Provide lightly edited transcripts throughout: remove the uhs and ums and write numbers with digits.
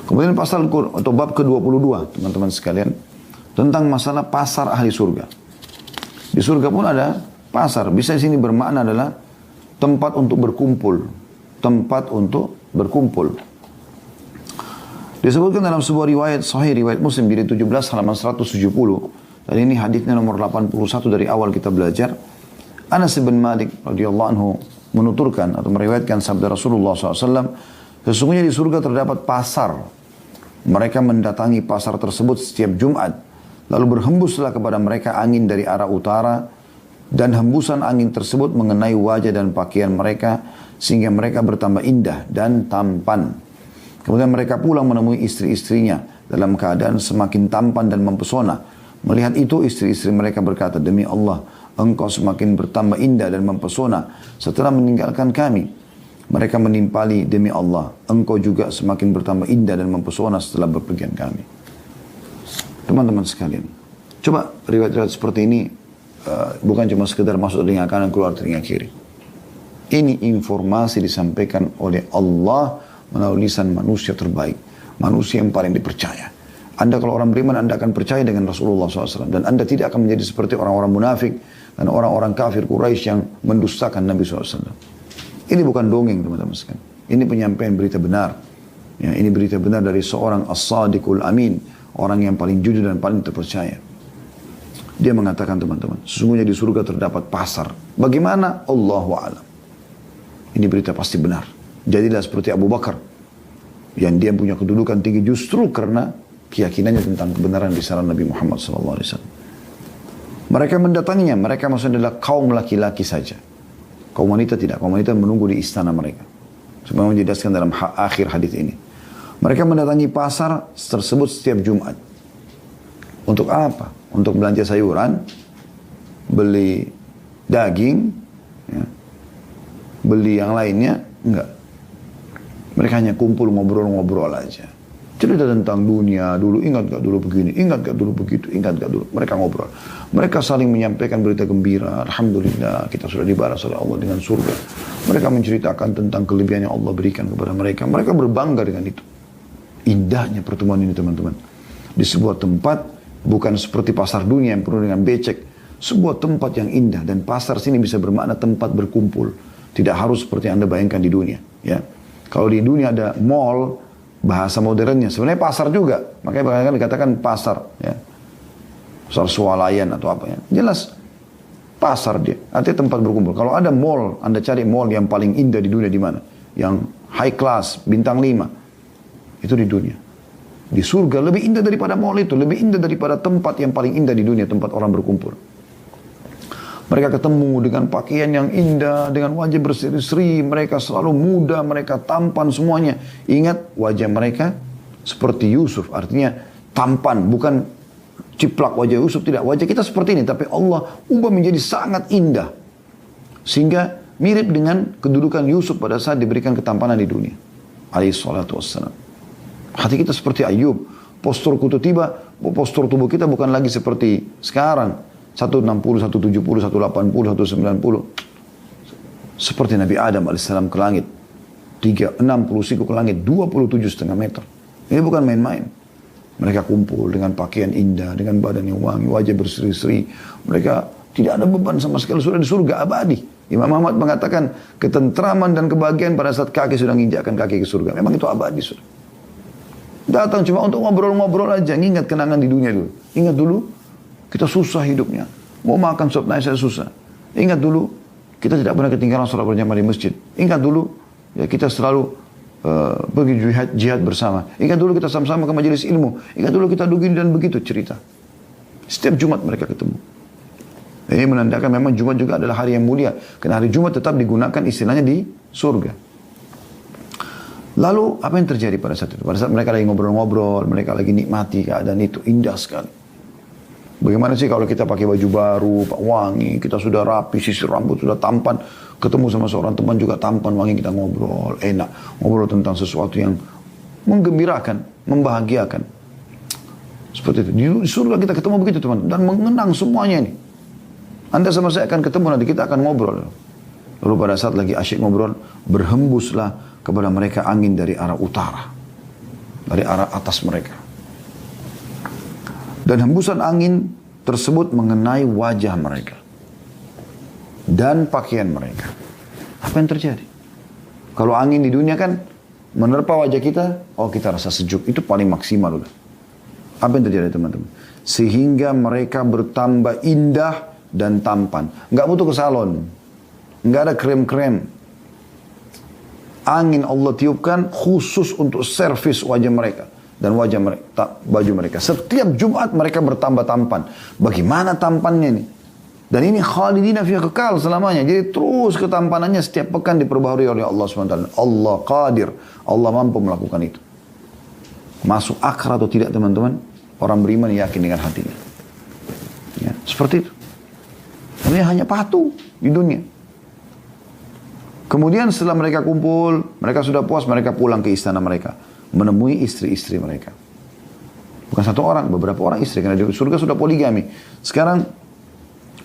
Kemudian pasal atau bab ke-22, teman-teman sekalian, tentang masalah pasar ahli surga. Di surga pun ada pasar. Bisa di sini bermakna adalah tempat untuk berkumpul. Tempat untuk berkumpul. Disebutkan dalam sebuah riwayat sahih, riwayat Muslim, jilid 17 halaman 170. Dan ini hadisnya nomor 81 dari awal kita belajar. Anas bin Malik radhiyallahu anhu menuturkan atau meriwayatkan sabda Rasulullah SAW, sesungguhnya di surga terdapat pasar. Mereka mendatangi pasar tersebut setiap Jumat. Lalu berhembuslah kepada mereka angin dari arah utara. Dan hembusan angin tersebut mengenai wajah dan pakaian mereka. Sehingga mereka bertambah indah dan tampan. Kemudian mereka pulang menemui istri-istrinya. Dalam keadaan semakin tampan dan mempesona. Melihat itu istri-istri mereka berkata, demi Allah, engkau semakin bertambah indah dan mempesona setelah meninggalkan kami. Mereka menimpali, demi Allah, engkau juga semakin bertambah indah dan mempesona setelah berpergian kami. Teman-teman sekalian, coba riwayat-riwayat seperti ini bukan cuma sekedar masuk telinga kanan keluar telinga kiri. Ini informasi disampaikan oleh Allah melalui lisan manusia terbaik, manusia yang paling dipercaya. Anda kalau orang beriman, Anda akan percaya dengan Rasulullah SAW. Dan Anda tidak akan menjadi seperti orang-orang munafik dan orang-orang kafir Quraisy yang mendustakan Nabi SAW. Ini bukan dongeng, teman-teman sekalian. Ini penyampaian berita benar. Ya, ini berita benar dari seorang as-sadiqul amin. Orang yang paling jujur dan paling terpercaya. Dia mengatakan, teman-teman, sesungguhnya di surga terdapat pasar. Bagaimana? Allahu a'lam. Ini berita pasti benar. Jadilah seperti Abu Bakar. Yang dia punya kedudukan tinggi justru karena keyakinannya tentang kebenaran risalah Nabi Muhammad SAW. Mereka mendatanginya. Mereka maksudnya adalah kaum laki-laki saja. Kaum wanita tidak. Kaum wanita menunggu di istana mereka. Sebagaimana dijelaskan dalam akhir hadis ini. Mereka mendatangi pasar tersebut setiap Jumat. Untuk apa? Untuk belanja sayuran, beli daging, ya, beli yang lainnya, enggak. Mereka hanya kumpul ngobrol-ngobrol aja. Cerita tentang dunia dulu, ingat gak dulu begini, ingat gak dulu begitu, ingat gak dulu. Mereka ngobrol. Mereka saling menyampaikan berita gembira. Alhamdulillah kita sudah dibalas oleh Allah dengan surga. Mereka menceritakan tentang kelebihan yang Allah berikan kepada mereka. Mereka berbangga dengan itu. Indahnya pertemuan ini, teman-teman. Di sebuah tempat, bukan seperti pasar dunia yang penuh dengan becek. Sebuah tempat yang indah. Dan pasar sini bisa bermakna tempat berkumpul. Tidak harus seperti yang Anda bayangkan di dunia. Ya. Kalau di dunia ada mall, bahasa modernnya sebenarnya pasar juga, makanya dikatakan pasar, ya, pasar swalayan atau apa ya, jelas pasar dia, artinya tempat berkumpul. Kalau ada mall, Anda cari mall yang paling indah di dunia di mana, yang high class, bintang 5, itu di dunia. Di surga lebih indah daripada mall itu, lebih indah daripada tempat yang paling indah di dunia, tempat orang berkumpul. Mereka ketemu dengan pakaian yang indah, dengan wajah berseri-seri, mereka selalu muda, mereka tampan semuanya. Ingat, wajah mereka seperti Yusuf, artinya tampan, bukan ciplak wajah Yusuf, tidak. Wajah kita seperti ini, tapi Allah ubah menjadi sangat indah. Sehingga mirip dengan kedudukan Yusuf pada saat diberikan ketampanan di dunia. Alaihissalatu wassalam. Hati kita seperti Ayub, postur tubuh kita bukan lagi seperti sekarang. 160, 170, 180, 190. Seperti Nabi Adam AS ke langit. 60 siku ke langit, 27,5 meter. Ini bukan main-main. Mereka kumpul dengan pakaian indah, dengan badan yang wangi, wajah berseri-seri. Mereka tidak ada beban sama sekali, sudah di surga abadi. Imam Ahmad mengatakan ketentraman dan kebahagiaan pada saat kaki sudah menginjakkan kaki ke surga. Memang itu abadi sudah. Datang cuma untuk ngobrol-ngobrol aja, ingat kenangan di dunia dulu. Ingat dulu, kita susah hidupnya. Mau makan sop nasi susah. Ingat dulu, kita tidak pernah ketinggalan sholat berjamaah di masjid. Ingat dulu, ya kita selalu pergi jihad bersama. Ingat dulu kita sama-sama ke majelis ilmu. Ingat dulu kita begini dan begitu cerita. Setiap Jumat mereka ketemu. Ini menandakan memang Jumat juga adalah hari yang mulia. Karena hari Jumat tetap digunakan istilahnya di surga. Lalu apa yang terjadi pada saat itu? Pada saat mereka lagi ngobrol-ngobrol, mereka lagi nikmati keadaan itu. Indah sekali. Bagaimana sih kalau kita pakai baju baru, wangi, kita sudah rapi, sisir rambut sudah tampan, ketemu sama seorang teman juga tampan, wangi, kita ngobrol, enak. Ngobrol tentang sesuatu yang menggembirakan, membahagiakan. Seperti itu. Di surga kita ketemu begitu, teman. Dan mengenang semuanya ini. Anda sama saya akan ketemu, nanti kita akan ngobrol. Lalu pada saat lagi asyik ngobrol, berhembuslah kepada mereka angin dari arah utara. dari arah atas mereka. Dan hembusan angin tersebut mengenai wajah mereka dan pakaian mereka. Apa yang terjadi? Kalau angin di dunia kan menerpa wajah kita, oh kita rasa sejuk, itu paling maksimal udah. Apa yang terjadi teman-teman? Sehingga mereka bertambah indah dan tampan. Nggak butuh ke salon, nggak ada krem-krem. Angin Allah tiupkan khusus untuk servis wajah mereka dan wajah mereka, baju mereka. Setiap Jumat mereka bertambah tampan. Bagaimana tampannya ini? Dan ini khalidina fiha, kekal selamanya. Jadi terus ketampanannya setiap pekan diperbaharui oleh Allah SWT. Allah qadir. Allah mampu melakukan itu. Masuk akal atau tidak teman-teman? Orang beriman yakin dengan hatinya. Ya, seperti itu. Ini hanya patuh di dunia. Kemudian setelah mereka kumpul, mereka sudah puas, mereka pulang ke istana mereka. Menemui istri-istri mereka. Bukan satu orang, beberapa orang istri. Karena di surga sudah poligami. Sekarang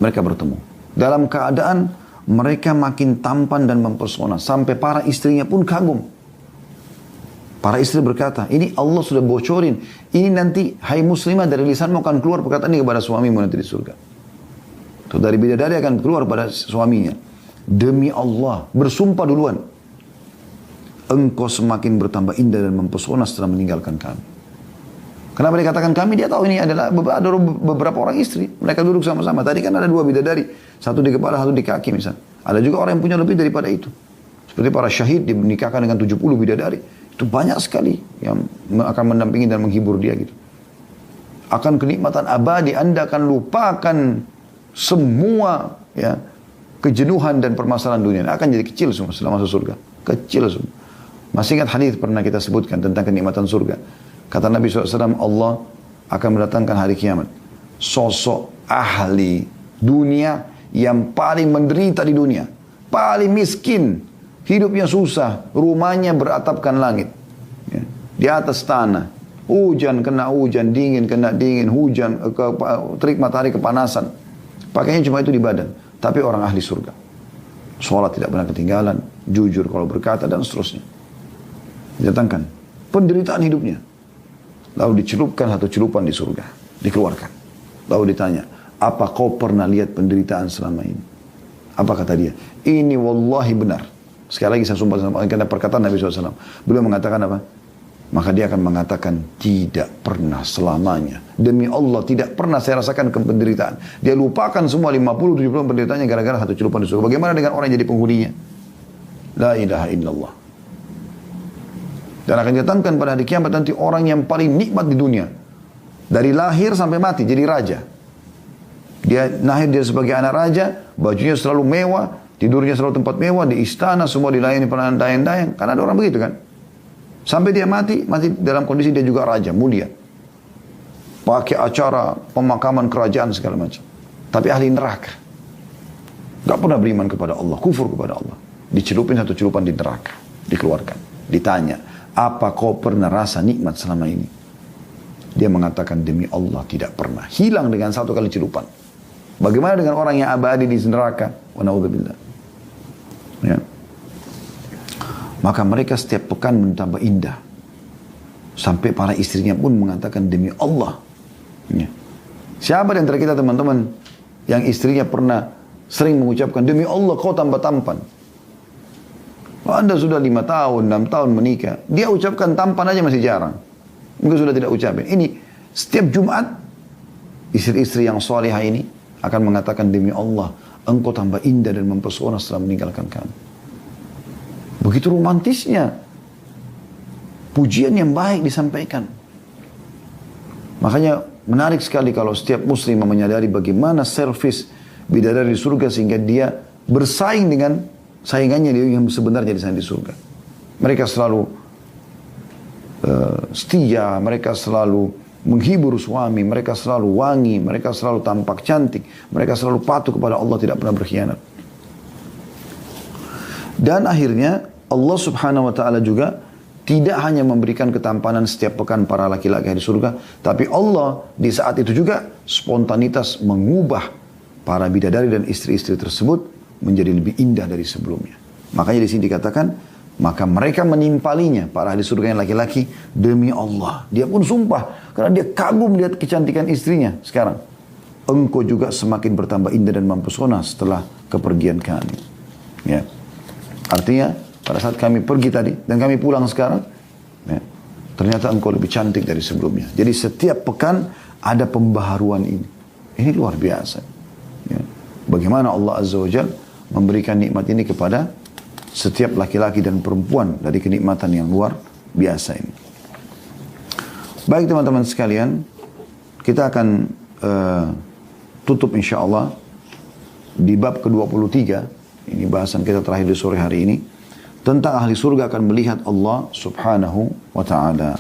mereka bertemu. Dalam keadaan mereka makin tampan dan mempesona. Sampai para istrinya pun kagum. Para istri berkata, ini Allah sudah bocorin. Ini nanti, hai muslimah, dari lisanmu akan keluar perkataan ini kepada suamimu nanti di surga. Tuh, dari bidadari akan keluar pada suaminya. Demi Allah, bersumpah duluan. Engkau semakin bertambah indah dan mempesona setelah meninggalkan kami. Kenapa dikatakan kami? Dia tahu ini adalah ada beberapa orang istri. Mereka duduk sama-sama. Tadi kan ada dua bidadari. Satu di kepala, satu di kaki misalnya. Ada juga orang yang punya lebih daripada itu. Seperti para syahid dinikahkan dengan 70 bidadari. Itu banyak sekali yang akan mendampingi dan menghibur dia gitu. Akan kenikmatan abadi, Anda akan lupakan semua ya kejenuhan dan permasalahan dunia. Akan jadi kecil semua setelah masuk surga. Kecil semua. Masih ingat hadis pernah kita sebutkan tentang kenikmatan surga. Kata Nabi SAW, Allah akan mendatangkan hari kiamat. Sosok ahli dunia yang paling menderita di dunia. Paling miskin. Hidupnya susah. Rumahnya beratapkan langit. Ya. Di atas tanah. Hujan kena hujan, dingin kena dingin. Hujan, terik matahari kepanasan. Pakainya cuma itu di badan. Tapi orang ahli surga. Sholat tidak pernah ketinggalan. Jujur kalau berkata dan seterusnya. Didatangkan. Penderitaan hidupnya. Lalu dicelupkan satu celupan di surga. Dikeluarkan. Lalu ditanya, apa kau pernah lihat penderitaan selama ini? Apa kata dia? Ini wallahi benar. Sekali lagi saya sumpah sama karena perkataan Nabi SAW. Beliau mengatakan apa? Maka dia akan mengatakan, tidak pernah selamanya. Demi Allah, tidak pernah saya rasakan penderitaan. Dia lupakan semua 50-70 penderitaannya gara-gara satu celupan di surga. Bagaimana dengan orang yang jadi penghuninya? La ilaha illallah. Dan akan didatangkan pada hari kiamat nanti orang yang paling nikmat di dunia. Dari lahir sampai mati jadi raja. Dia lahir dia sebagai anak raja, bajunya selalu mewah, tidurnya selalu tempat mewah, di istana semua dilayani pelayan dayang-dayang. Karena ada orang begitu kan. Sampai dia mati dalam kondisi dia juga raja, mulia. Pakai acara pemakaman kerajaan segala macam. Tapi ahli neraka. Gak pernah beriman kepada Allah, kufur kepada Allah. Dicelupin satu celupan di neraka, dikeluarkan. Ditanya, apa kau pernah rasa nikmat selama ini? Dia mengatakan, demi Allah tidak pernah. Hilang dengan satu kali celupan. Bagaimana dengan orang yang abadi di neraka? Wa na'udzubillah. Ya. Maka mereka setiap pekan bertambah indah. Sampai para istrinya pun mengatakan, demi Allah. Ya. Siapa di antara kita teman-teman yang istrinya pernah sering mengucapkan, demi Allah kau tambah tampan. Anda sudah 5 tahun, 6 tahun menikah. Dia ucapkan tampan aja masih jarang. Mungkin sudah tidak ucapin. Ini setiap Jumat, istri-istri yang salihah ini akan mengatakan, demi Allah, engkau tambah indah dan mempesona setelah meninggalkan kami. Begitu romantisnya. Pujian yang baik disampaikan. Makanya menarik sekali kalau setiap muslim menyadari bagaimana servis bidadari di surga sehingga dia bersaing dengan saingannya dia yang sebenarnya di sana di surga. Mereka selalu setia, mereka selalu menghibur suami, mereka selalu wangi, mereka selalu tampak cantik, mereka selalu patuh kepada Allah, tidak pernah berkhianat. Dan akhirnya Allah Subhanahu wa taala juga tidak hanya memberikan ketampanan setiap pekan para laki-laki di surga, tapi Allah di saat itu juga spontanitas mengubah para bidadari dan istri-istri tersebut menjadi lebih indah dari sebelumnya. Makanya di sini dikatakan Maka mereka menimpalinya, para ahli surga yang laki-laki, demi Allah. Dia pun sumpah, karena dia kagum lihat kecantikan istrinya sekarang. Engkau juga semakin bertambah indah dan mempesona setelah kepergian kami. Ya. Artinya, pada saat kami pergi tadi, dan kami pulang sekarang, ya, ternyata engkau lebih cantik dari sebelumnya. Jadi setiap pekan ada pembaharuan ini. Ini luar biasa. Ya. Bagaimana Allah Azza wa Jalla memberikan nikmat ini kepada setiap laki-laki dan perempuan dari kenikmatan yang luar biasa ini. Baik teman-teman sekalian, kita akan tutup insya Allah di bab ke-23. Ini bahasan kita terakhir di sore hari ini. Tentang ahli surga akan melihat Allah subhanahu wa ta'ala.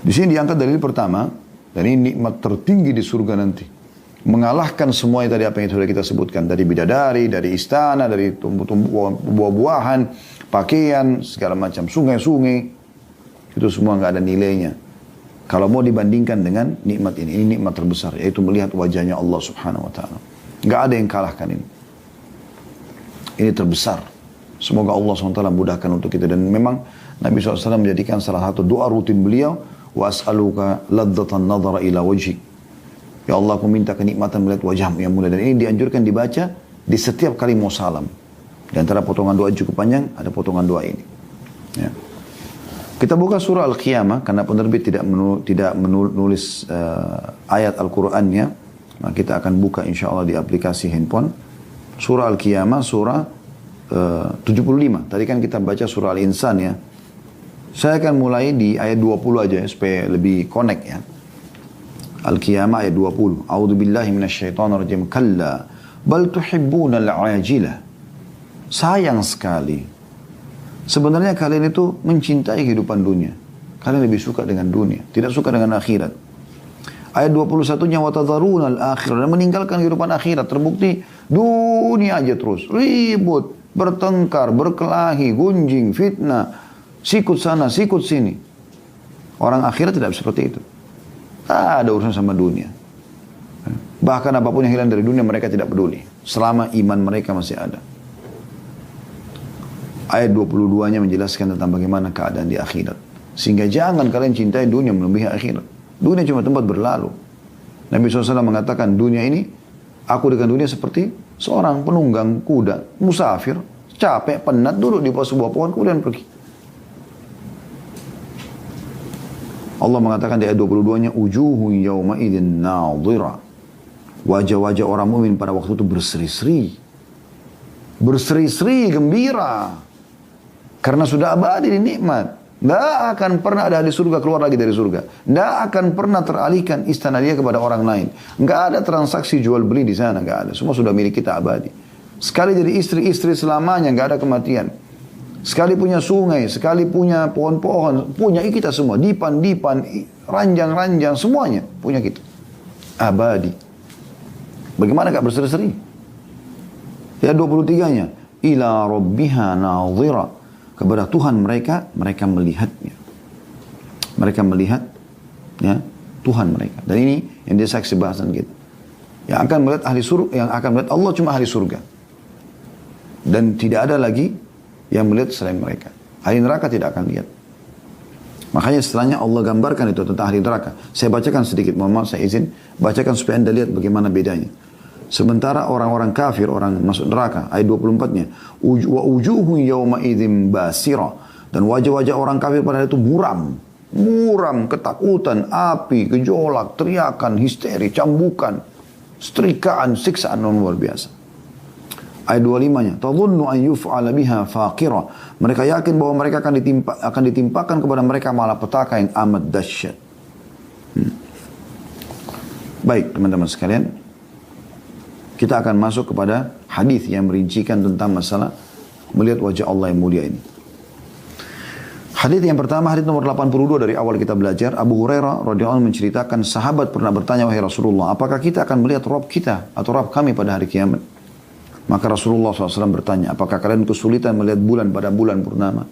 Di sini diangkat dalil pertama, dan ini nikmat tertinggi di surga nanti. Mengalahkan semua yang tadi apa yang sudah kita sebutkan. Dari bidadari, dari istana, dari tumbuh-tumbuhan, buah-buahan, pakaian, segala macam sungai-sungai. Itu semua nggak ada nilainya. Kalau mau dibandingkan dengan nikmat ini nikmat terbesar. Yaitu melihat wajahnya Allah subhanahu wa ta'ala. Nggak ada yang kalahkan ini. Ini terbesar. Semoga Allah SWT mudahkan untuk kita. Dan memang Nabi SAW menjadikan salah satu doa rutin beliau. Was'aluka ladzatan nadhara ila wajhik. Ya Allah, aku minta kenikmatan melihat wajahmu yang mulia. Dan ini dianjurkan dibaca di setiap kali mau salam. Di antara potongan doa cukup panjang, ada potongan doa ini. Ya. Kita buka surah Al-Qiyamah, karena penerbit tidak menulis ayat Al-Qur'annya. Nah, kita akan buka insya Allah di aplikasi handphone. Surah Al-Qiyamah, surah 75. Tadi kan kita baca surah Al-Insan ya. Saya akan mulai di ayat 20 aja ya, supaya lebih connect ya. Al-Qiyamah ayat 20. A'udzu billahi minasyaitonir rajim. Kalla bal tuhibbuna al-ajilah. Sayang sekali. Sebenarnya kalian itu mencintai kehidupan dunia. Kalian lebih suka dengan dunia, tidak suka dengan akhirat. Ayat 21-nya wa tadharuna al-akhirah, dan meninggalkan kehidupan akhirat. Terbukti dunia aja terus ribut, bertengkar, berkelahi, gunjing, fitnah, sikut sana, sikut sini. Orang akhirat tidak seperti itu. Tak ada urusan sama dunia. Bahkan apapun yang hilang dari dunia mereka tidak peduli. Selama iman mereka masih ada. Ayat 22-nya menjelaskan tentang bagaimana keadaan di akhirat. Sehingga jangan kalian cintai dunia melebihi akhirat. Dunia cuma tempat berlalu. Nabi SAW mengatakan dunia ini, aku dengan dunia seperti seorang penunggang kuda, musafir, capek, penat, duduk di bawah sebuah pohon, kemudian pergi. Allah mengatakan di ayat 22-nya, Ujuhu yawma idin nadhira. Wajah-wajah orang mukmin pada waktu itu berseri-seri. Berseri-seri, gembira. Karena sudah abadi di nikmat. Tidak akan pernah ada di surga keluar lagi dari surga. Tidak akan pernah teralihkan istana dia kepada orang lain. Tidak ada transaksi jual beli di sana. Tidak ada. Semua sudah milik kita abadi. Sekali jadi istri-istri selamanya. Tidak ada kematian. Sekali punya sungai, sekali punya pohon-pohon, punya kita semua. Dipan-dipan, ranjang-ranjang, semuanya punya kita. Abadi. Bagaimana gak berseri-seri? Ya 23-nya. Ila rabbiha nadhira. Kepada Tuhan mereka melihatnya. Mereka melihat ya, Tuhan mereka. Dan ini yang dia saksi bahasan kita. Yang akan melihat ahli surga, yang akan melihat Allah cuma ahli surga. Dan tidak ada lagi yang melihat selain mereka. Ahli neraka tidak akan lihat. Makanya setelahnya Allah gambarkan itu tentang ahli neraka. Saya bacakan sedikit, mohon maaf saya izin. Bacakan supaya anda lihat bagaimana bedanya. Sementara orang-orang kafir, orang masuk neraka, ayat 24-nya. Wa ujuhun yawma idzin basira. Dan wajah-wajah orang kafir pada itu muram. Muram, ketakutan, api, gejolak, teriakan, histeri, cambukan, setrikaan, siksaan luar biasa. Ayat 25-nya, tadhunnu an yuf'ala biha faqira. Mereka yakin bahwa mereka akan ditimpakan kepada mereka malapetaka yang amat dahsyat. Baik, teman-teman sekalian, kita akan masuk kepada hadis yang merincikan tentang masalah melihat wajah Allah yang mulia ini. Hadis yang pertama, hadis nomor 82 dari awal kita belajar. Abu Hurairah radhiyallahu anhu menceritakan, sahabat pernah bertanya, wahai Rasulullah, apakah kita akan melihat Rabb kita atau Rabb kami pada hari kiamat? Maka Rasulullah SAW bertanya, apakah kalian kesulitan melihat bulan pada bulan purnama?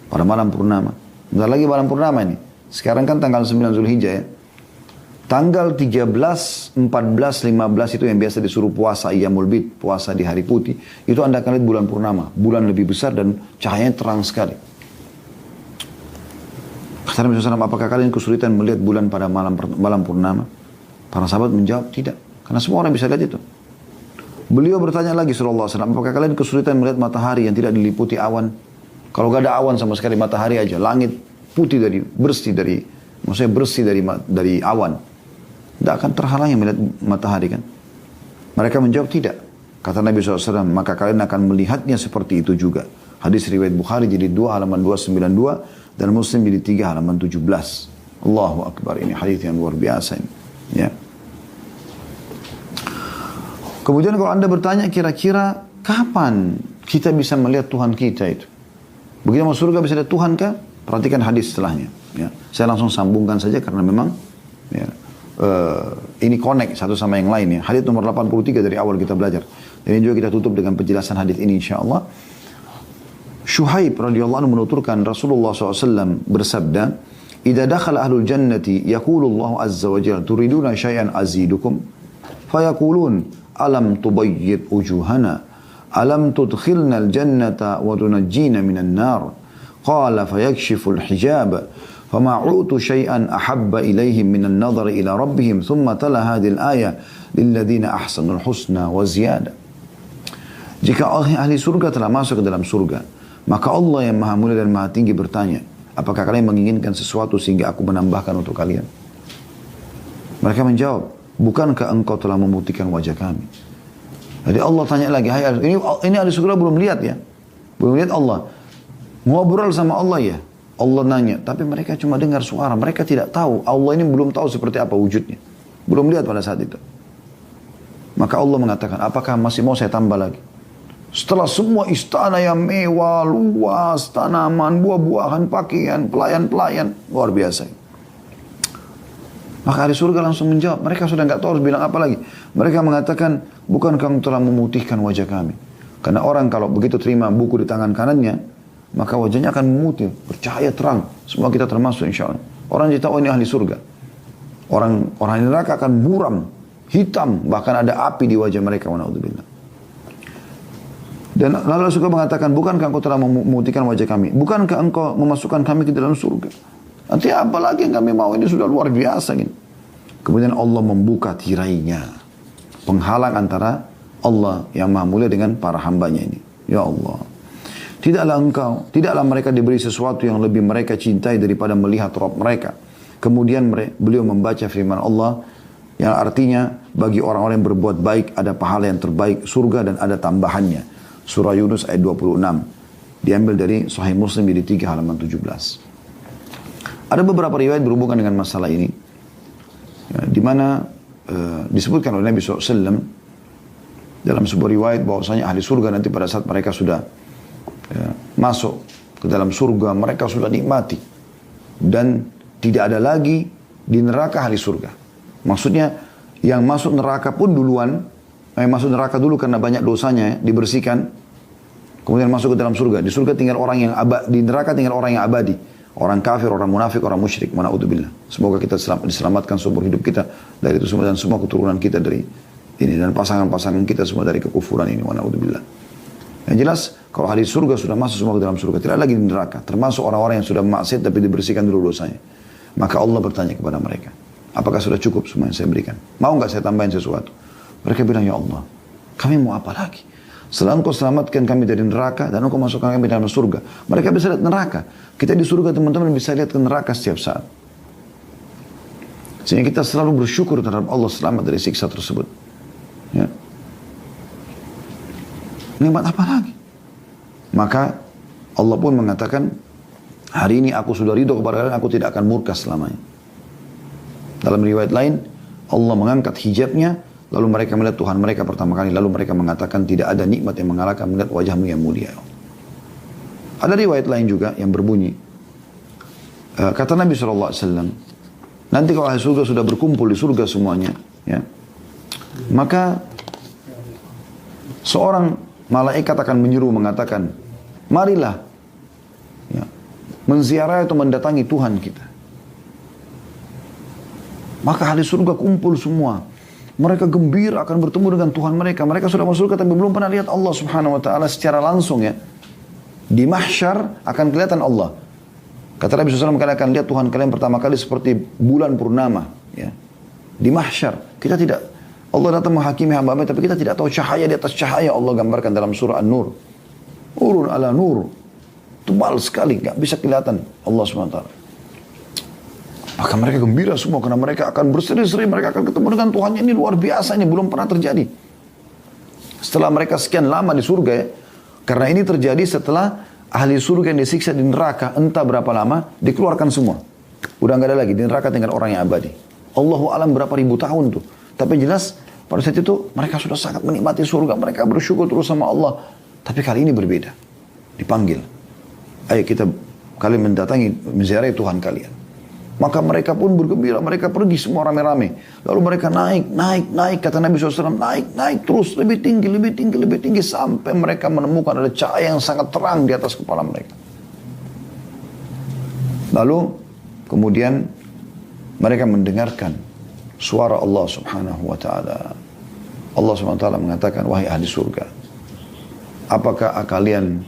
Pada malam purnama. Bentar lagi malam purnama ini. Sekarang kan tanggal 9 Zulhijjah ya. Tanggal 13, 14, 15 itu yang biasa disuruh puasa Iyamul Bid, puasa di hari putih. Itu Anda akan lihat bulan purnama. Bulan lebih besar dan cahayanya terang sekali. Kata Nabi SAW, apakah kalian kesulitan melihat bulan pada malam purnama? Para sahabat menjawab, tidak. Karena semua orang bisa lihat itu. Beliau bertanya lagi sallallahu alaihi wasallam, apakah kalian kesulitan melihat matahari yang tidak diliputi awan? Kalau gak ada awan sama sekali, matahari aja, langit putih bersih dari awan. Tidak akan terhalangi melihat matahari kan? Mereka menjawab tidak. Kata Nabi SAW, maka kalian akan melihatnya seperti itu juga. Hadis riwayat Bukhari jadi 2 halaman 292 dan Muslim jadi 3 halaman 17. Allahu Akbar, ini hadis yang luar biasa ini. Ya. Kemudian kalau Anda bertanya kira-kira kapan kita bisa melihat Tuhan kita itu? Begitu masuk surga bisa lihat Tuhan kah? Perhatikan hadis setelahnya. Ya. Saya langsung sambungkan saja karena memang ya, ini connect satu sama yang lain ya. Hadis nomor 83 dari awal kita belajar. Dan ini juga kita tutup dengan penjelasan hadis ini insyaAllah. Syuhaib radhiyallahu anhu menuturkan Rasulullah SAW bersabda, "Idza dakhala ahlul jannati yaqulu Allah azza wa jalla turiduna syai'an azidukum?" Fayaqulun, "Alam tubayyid wujuhana? Alam tudkhilna al-jannata wa tunajjina minan nar?" Qala fayakshifu al-hijab. فما عُؤْتُ شيئا أحب إليهم من النظر إلى ربهم ثم تلا هذه الآية للذين أحسنوا الحسنى وزيادة. Jika ahli surga telah masuk ke dalam surga, maka Allah yang maha mulia dan maha tinggi bertanya, apakah kalian menginginkan sesuatu sehingga aku menambahkan untuk kalian? Mereka menjawab, bukankah engkau telah memutihkan wajah kami? Jadi Allah tanya lagi, ini ahli surga belum lihat ya, belum lihat Allah, ngobrol sama Allah ya. Allah nanya, tapi mereka cuma dengar suara. Mereka tidak tahu. Allah ini belum tahu seperti apa wujudnya. Belum lihat pada saat itu. Maka Allah mengatakan, apakah masih mau saya tambah lagi? Setelah semua istana yang mewah, luas, tanaman, buah-buahan, pakaian, pelayan-pelayan. Luar biasa. Maka ahli surga langsung menjawab. Mereka sudah nggak tahu harus bilang apa lagi. Mereka mengatakan, bukankah engkau telah memutihkan wajah kami? Karena orang kalau begitu terima buku di tangan kanannya, maka wajahnya akan memutih, bercahaya terang. Semua kita termasuk insya Allah. Orang cerita, oh ini ahli surga. Orang di neraka akan buram, hitam, bahkan ada api di wajah mereka. Wanaudzubillah. Dan lalu suka mengatakan, bukankah engkau telah memutihkan wajah kami? Bukankah engkau memasukkan kami ke dalam surga? Nanti apa lagi yang kami mau? Ini sudah luar biasa. Gitu. Kemudian Allah membuka tirainya. Penghalang antara Allah yang maha mulia dengan para hambanya ini. Ya Allah. Tidaklah mereka diberi sesuatu yang lebih mereka cintai daripada melihat Rabb mereka. Kemudian beliau membaca firman Allah yang artinya bagi orang-orang yang berbuat baik ada pahala yang terbaik surga dan ada tambahannya. Surah Yunus ayat 26. Diambil dari Sahih Muslim di 3 halaman 17. Ada beberapa riwayat berhubungan dengan masalah ini. Ya, di mana disebutkan oleh Nabi SAW dalam sebuah riwayat bahwasanya ahli surga nanti pada saat mereka sudah masuk ke dalam surga, mereka sudah nikmati dan tidak ada lagi di neraka ahli surga. Maksudnya yang masuk neraka pun duluan, yang masuk neraka dulu karena banyak dosanya dibersihkan, kemudian masuk ke dalam surga. Di surga tinggal orang yang abadi, di neraka tinggal orang yang abadi, orang kafir, orang munafik, orang musyrik. Wanaudzubillah. Semoga kita diselamatkan seumur hidup kita dari itu semua dan semua keturunan kita dari ini dan pasangan-pasangan kita semua dari kekufuran ini. Wanaudzubillah. Yang jelas, kalau ahli surga sudah masuk semua ke dalam surga, tidak lagi di neraka. Termasuk orang-orang yang sudah maksiat tapi dibersihkan dulu dosanya. Maka Allah bertanya kepada mereka, apakah sudah cukup semua yang saya berikan? Mau nggak saya tambahin sesuatu? Mereka bilang, ya Allah, kami mau apa lagi? Setelah engkau selamatkan kami dari neraka dan engkau masukkan kami dalam surga. Mereka bisa lihat neraka. Kita di surga teman-teman bisa lihat ke neraka setiap saat. Sehingga kita selalu bersyukur terhadap Allah selamat dari siksa tersebut. Ya. Nikmat apa lagi? Maka Allah pun mengatakan, hari ini aku sudah ridho kepada kalian, aku tidak akan murka selamanya. Dalam riwayat lain, Allah mengangkat hijabnya, lalu mereka melihat Tuhan mereka pertama kali, lalu mereka mengatakan tidak ada nikmat yang mengalahkan melihat wajahmu yang mulia. Ada riwayat lain juga yang berbunyi, kata Nabi SAW, nanti kalau ahli surga sudah berkumpul di surga semuanya, ya, maka seorang malaikat akan menyuruh mengatakan, marilah ya, menziarahi atau mendatangi Tuhan kita. Maka ahli surga kumpul semua. Mereka gembira akan bertemu dengan Tuhan mereka. Mereka sudah masuk surga tapi belum pernah lihat Allah subhanahu wa ta'ala secara langsung ya. Di mahsyar akan kelihatan Allah. Kata Nabi SAW, kalian akan lihat Tuhan kalian pertama kali seperti bulan purnama. Ya. Di mahsyar. Kita tidak, Allah datang menghakimi hamba-hamba tapi kita tidak tahu cahaya di atas cahaya. Allah gambarkan dalam surah An-Nur. Urun ala nur. Tebal sekali, gak bisa kelihatan Allah SWT. Maka mereka gembira semua karena mereka akan berseri-seri, mereka akan ketemu dengan Tuhannya. Ini luar biasa, ini belum pernah terjadi. Setelah mereka sekian lama di surga ya, karena ini terjadi setelah ahli surga yang disiksa di neraka entah berapa lama, dikeluarkan semua. Udah gak ada lagi, di neraka tinggal orang yang abadi. Allahu alam berapa ribu tahun tuh. Tapi jelas pada saat itu mereka sudah sangat menikmati surga, mereka bersyukur terus sama Allah. Tapi kali ini berbeda. Dipanggil. Ayo kita, kalian mendatangi, menziarahi Tuhan kalian. Maka mereka pun bergembira, mereka pergi semua rame-rame. Lalu mereka naik, kata Nabi SAW, naik terus, lebih tinggi, sampai mereka menemukan ada cahaya yang sangat terang di atas kepala mereka. Lalu, kemudian mereka mendengarkan suara Allah Subhanahu wa ta'ala. Allah Subhanahu wa ta'ala mengatakan, wahai ahli surga, apakah kalian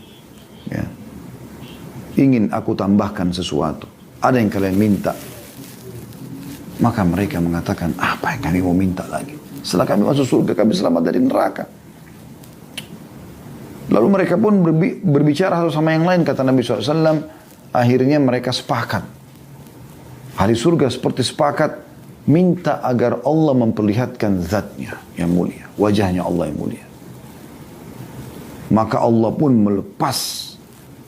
ingin aku tambahkan sesuatu? Ada yang kalian minta? Maka mereka mengatakan, apa yang kami mau minta lagi? Setelah kami masuk surga, kami selamat dari neraka. Lalu mereka pun berbicara satu sama yang lain, kata Nabi SAW. Akhirnya mereka sepakat. Ahli surga seperti sepakat, minta agar Allah memperlihatkan zatnya yang mulia. Wajahnya Allah yang mulia. Maka Allah pun melepas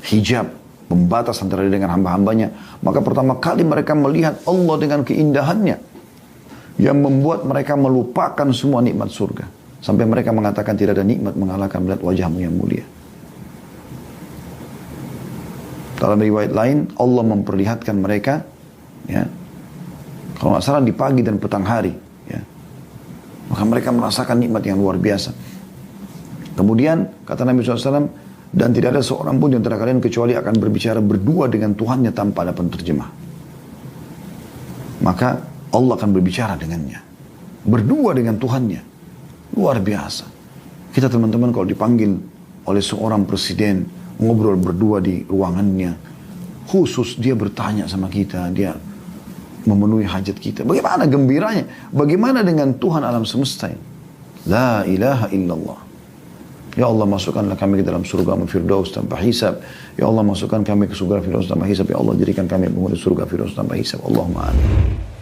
hijab, pembatas antara dia dengan hamba-hambanya. Maka pertama kali mereka melihat Allah dengan keindahannya yang membuat mereka melupakan semua nikmat surga. Sampai mereka mengatakan tidak ada nikmat mengalahkan melihat wajahmu yang mulia. Dalam riwayat lain, Allah memperlihatkan mereka, ya, kalau nggak salah di pagi dan petang hari, ya. Maka mereka merasakan nikmat yang luar biasa. Kemudian kata Nabi SAW, dan tidak ada seorang pun di antara kalian kecuali akan berbicara berdua dengan Tuhannya tanpa ada penterjemah. Maka Allah akan berbicara dengannya. Berdua dengan Tuhannya. Luar biasa. Kita teman-teman kalau dipanggil oleh seorang presiden, ngobrol berdua di ruangannya, khusus dia bertanya sama kita, dia memenuhi hajat kita. Bagaimana gembiranya? Bagaimana dengan Tuhan alam semesta ini? La ilaha illallah. Ya Allah, masukkanlah kami ke dalam surga Firdaus tanpa hisab. Ya Allah, masukkan kami ke surga Firdaus tanpa hisab. Ya Allah, jadikan kami penghuni surga Firdaus tanpa hisab. Allahumma amin.